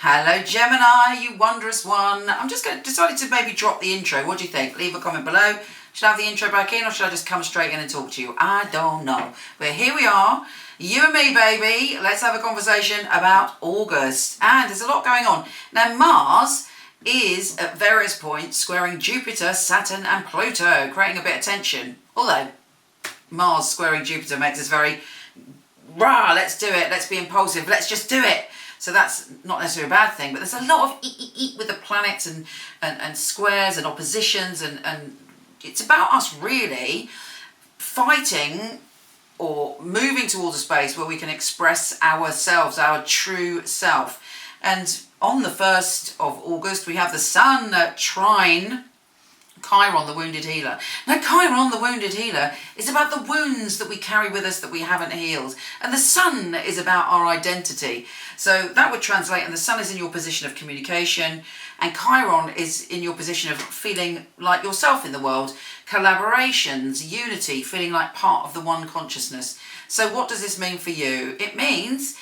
Hello Gemini, you wondrous one. I'm just decided to maybe drop the intro. What do you think? Leave a comment below. Should I have the intro back in or should I just come straight in and talk to you? I don't know. But here we are, you and me baby. Let's have a conversation about August. And there's a lot going on. Now Mars is at various points squaring Jupiter, Saturn and Pluto, creating a bit of tension. Although Mars squaring Jupiter makes us very, rah, let's do it, let's be impulsive, let's just do it. So that's not necessarily a bad thing, but there's a lot of eat with the planets and squares and oppositions and it's about us really fighting or moving towards a space where we can express ourselves, our true self. And on the 1st of August, we have the Sun at Trine, Chiron, the wounded healer. Now, Chiron, the wounded healer, is about the wounds that we carry with us that we haven't healed. And the Sun is about our identity. So that would translate, and the Sun is in your position of communication, and Chiron is in your position of feeling like yourself in the world, collaborations, unity, feeling like part of the one consciousness. So what does this mean for you? It means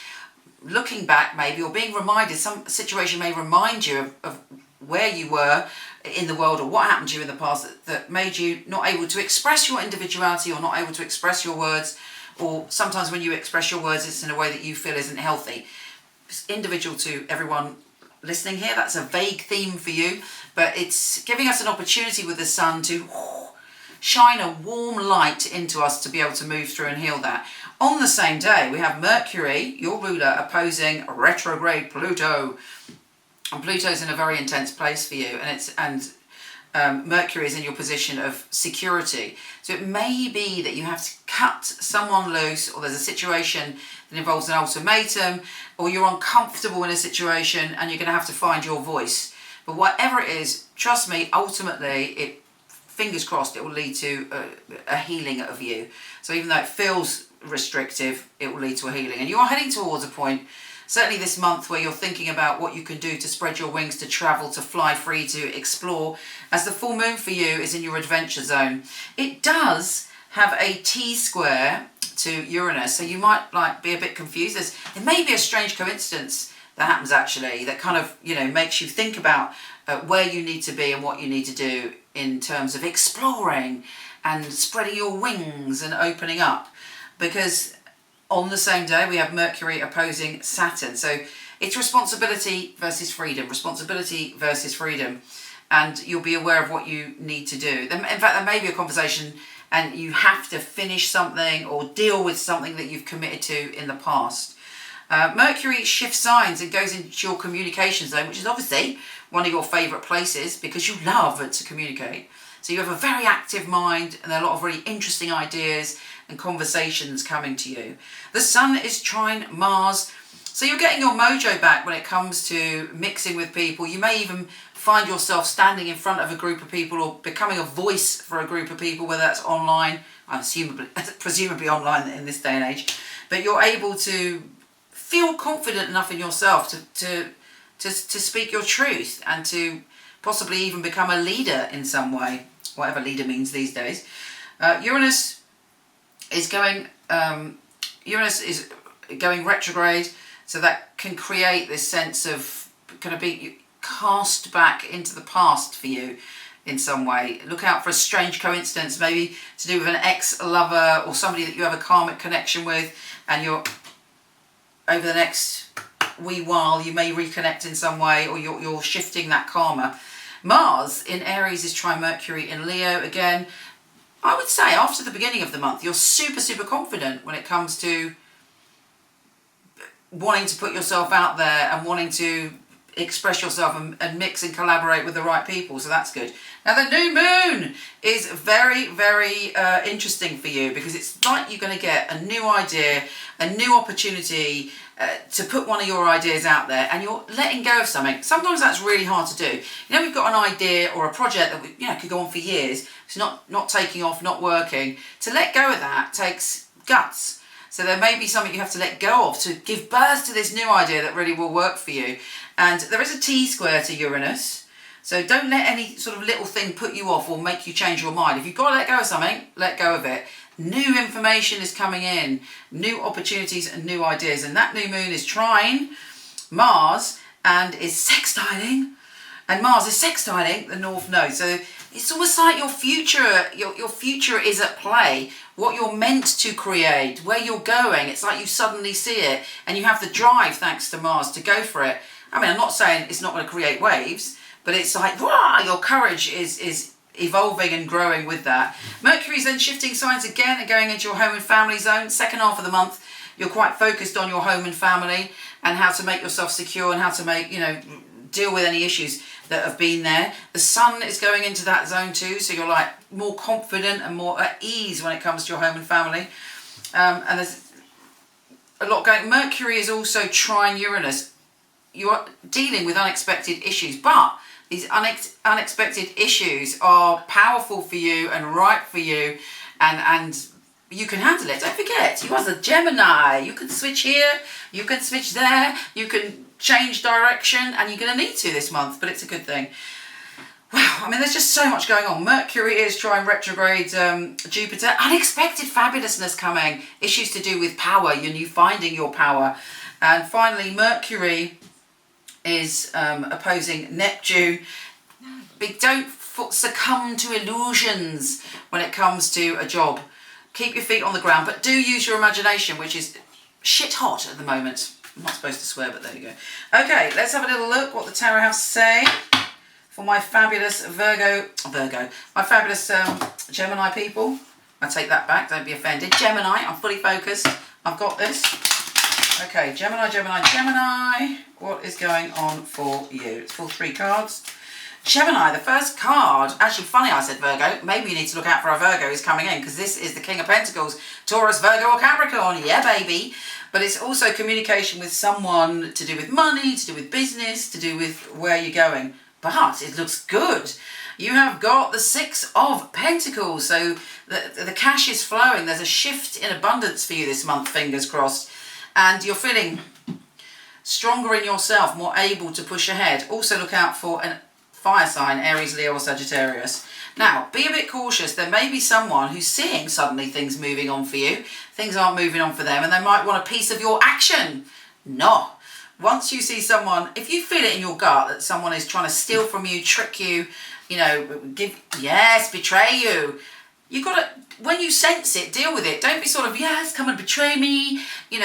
looking back maybe, or being reminded, some situation may remind you of where you were in the world or what happened to you in the past that made you not able to express your individuality or not able to express your words, or sometimes when you express your words it's in a way that you feel isn't healthy. It's individual to everyone listening here, that's a vague theme for you, but it's giving us an opportunity with the Sun to shine a warm light into us to be able to move through and heal that. On the same day we have Mercury, your ruler, opposing retrograde Pluto. And Pluto's in a very intense place for you, and Mercury is in your position of security. So it may be that you have to cut someone loose, or there's a situation that involves an ultimatum, or you're uncomfortable in a situation and you're going to have to find your voice. But whatever it is, trust me, ultimately, fingers crossed, it will lead to a healing of you. So even though it feels restrictive, it will lead to a healing. And you are heading towards a point, certainly this month, where you're thinking about what you can do to spread your wings, to travel, to fly free, to explore, as the full moon for you is in your adventure zone. It does have a T-square to Uranus, so you might be a bit confused. There may be a strange coincidence that happens actually, that kind of, makes you think about where you need to be and what you need to do in terms of exploring and spreading your wings and opening up. Because on the same day, we have Mercury opposing Saturn. So it's responsibility versus freedom, responsibility versus freedom. And you'll be aware of what you need to do. In fact, there may be a conversation and you have to finish something or deal with something that you've committed to in the past. Mercury shifts signs and goes into your communication zone, which is obviously one of your favourite places because you love to communicate. So you have a very active mind and there are a lot of really interesting ideas and conversations coming to you. The Sun is trine Mars, so you're getting your mojo back when it comes to mixing with people. You may even find yourself standing in front of a group of people or becoming a voice for a group of people, whether that's online, presumably online in this day and age, but you're able to feel confident enough in yourself to speak your truth and to possibly even become a leader in some way, whatever leader means these days. Uranus is going retrograde, so that can create this sense of kind of being cast back into the past for you in some way. Look out for a strange coincidence, maybe to do with an ex-lover or somebody that you have a karmic connection with, and you're over the next wee while you may reconnect in some way, or you're shifting that karma. Mars in Aries is trine Mercury in Leo again. I would say after the beginning of the month, you're super confident when it comes to wanting to put yourself out there and wanting to express yourself and mix and collaborate with the right people, so that's good. Now the new moon is very interesting for you because it's like you're going to get a new idea, a new opportunity to put one of your ideas out there, and you're letting go of something. Sometimes that's really hard to do. We've got an idea or a project that could go on for years. It's not taking off, not working. To let go of that takes guts. So there may be something you have to let go of to give birth to this new idea that really will work for you. And there is a T-square to Uranus. So don't let any sort of little thing put you off or make you change your mind. If you've got to let go of something, let go of it. New information is coming in, new opportunities and new ideas. And that new moon is trine Mars and is sextiling, and Mars is sextiling the North Node. So it's almost like your future is at play, what you're meant to create, where you're going. It's like you suddenly see it, and you have the drive, thanks to Mars, to go for it. I mean, I'm not saying it's not going to create waves, but it's like, wow, your courage is evolving and growing with that. Mercury's then shifting signs again and going into your home and family zone. Second half of the month, you're quite focused on your home and family and how to make yourself secure and how to make, deal with any issues that have been there. The sun is going into that zone too, so you're like more confident and more at ease when it comes to your home and family. And there's a lot going. Mercury is also trine Uranus. You are dealing with unexpected issues, but these unexpected issues are powerful for you and right for you, and you can handle it. Don't forget, you are the Gemini. You can switch here, you can switch there, you can change direction, and you're going to need to this month, but it's a good thing. Wow, I mean, there's just so much going on. Mercury is trine retrograde Jupiter. Unexpected fabulousness coming. Issues to do with power, you finding your power. And finally, Mercury is opposing Neptune. Don't succumb to illusions when it comes to a job. Keep your feet on the ground, but do use your imagination, which is shit hot at the moment. I'm not supposed to swear, but there you go. Okay, let's have a little look what the tarot have to say for my fabulous my fabulous Gemini people. I take that back, don't be offended. Gemini, I'm fully focused. I've got this. Okay, Gemini, what is going on for you? It's for 3 cards. Gemini, the first card, actually funny I said Virgo, maybe you need to look out for a Virgo who's coming in, because this is the King of Pentacles, Taurus, Virgo or Capricorn, yeah baby. But it's also communication with someone to do with money, to do with business, to do with where you're going. But it looks good. You have got the 6 of Pentacles, so the cash is flowing. There's a shift in abundance for you this month, fingers crossed. And you're feeling stronger in yourself, more able to push ahead. Also look out for a fire sign, Aries, Leo or Sagittarius. Now, be a bit cautious. There may be someone who's seeing suddenly things moving on for you. Things aren't moving on for them, and they might want a piece of your action. No. Once you see someone, if you feel it in your gut that someone is trying to steal from you, trick you, betray you, you got to, when you sense it, deal with it. Don't be sort of, yes, come and betray me. You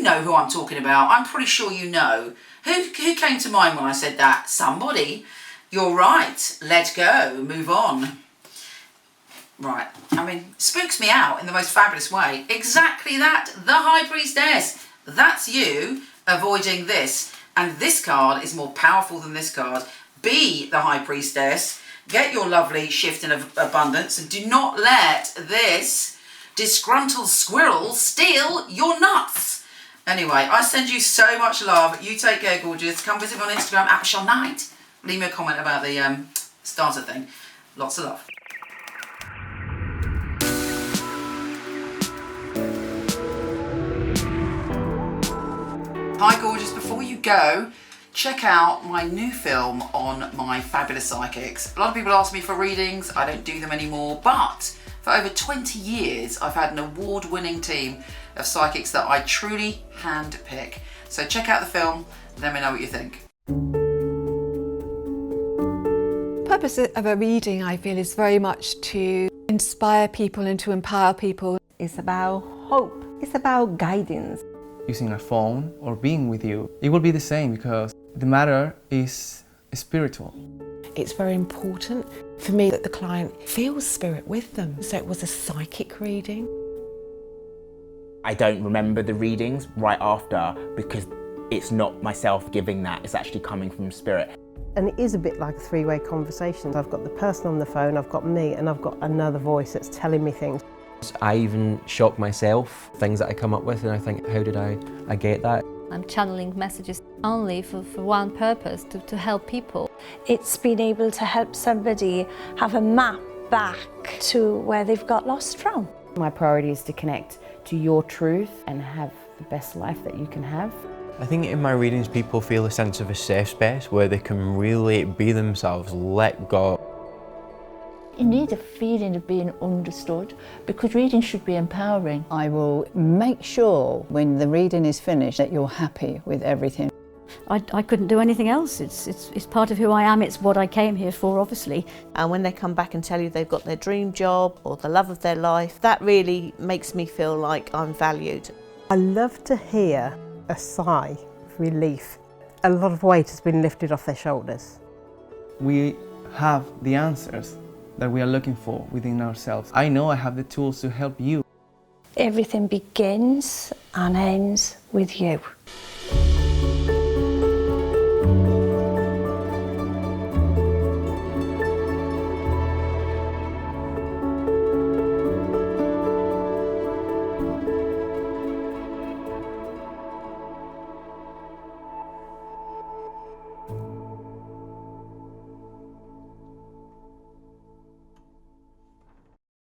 know who I'm talking about. I'm pretty sure you know. Who came to mind when I said that? Somebody. You're right. Let go. Move on. Right. I mean, spooks me out in the most fabulous way. Exactly that. The High Priestess. That's you avoiding this. And this card is more powerful than this card. Be the High Priestess. Get your lovely shift in abundance. And do not let this disgruntled squirrel steal your nuts. Anyway, I send you so much love. You take care, gorgeous. Come visit me on Instagram at Michele Knight. Leave me a comment about the starter thing. Lots of love. Hi gorgeous, before you go, check out my new film on my fabulous psychics. A lot of people ask me for readings, I don't do them anymore, but for over 20 years I've had an award-winning team of psychics that I truly hand-pick. So check out the film, let me know what you think. The purpose of a reading, I feel, is very much to inspire people and to empower people. It's about hope. It's about guidance. Using a phone or being with you, it will be the same because the matter is spiritual. It's very important for me that the client feels spirit with them. So it was a psychic reading. I don't remember the readings right after because it's not myself giving that, it's actually coming from spirit. And it is a bit like a 3-way conversation. I've got the person on the phone, I've got me, and I've got another voice that's telling me things. I even shock myself, things that I come up with, and I think, how did I get that? I'm channeling messages only for one purpose, to help people. It's been able to help somebody have a map back to where they've got lost from. My priority is to connect to your truth and have the best life that you can have. I think in my readings people feel a sense of a safe space where they can really be themselves, let go. You need a feeling of being understood because reading should be empowering. I will make sure when the reading is finished that you're happy with everything. I couldn't do anything else. It's part of who I am. It's what I came here for, obviously. And when they come back and tell you they've got their dream job or the love of their life, that really makes me feel like I'm valued. I love to hear a sigh of relief. A lot of weight has been lifted off their shoulders. We have the answers that we are looking for within ourselves. I know I have the tools to help you. Everything begins and ends with you.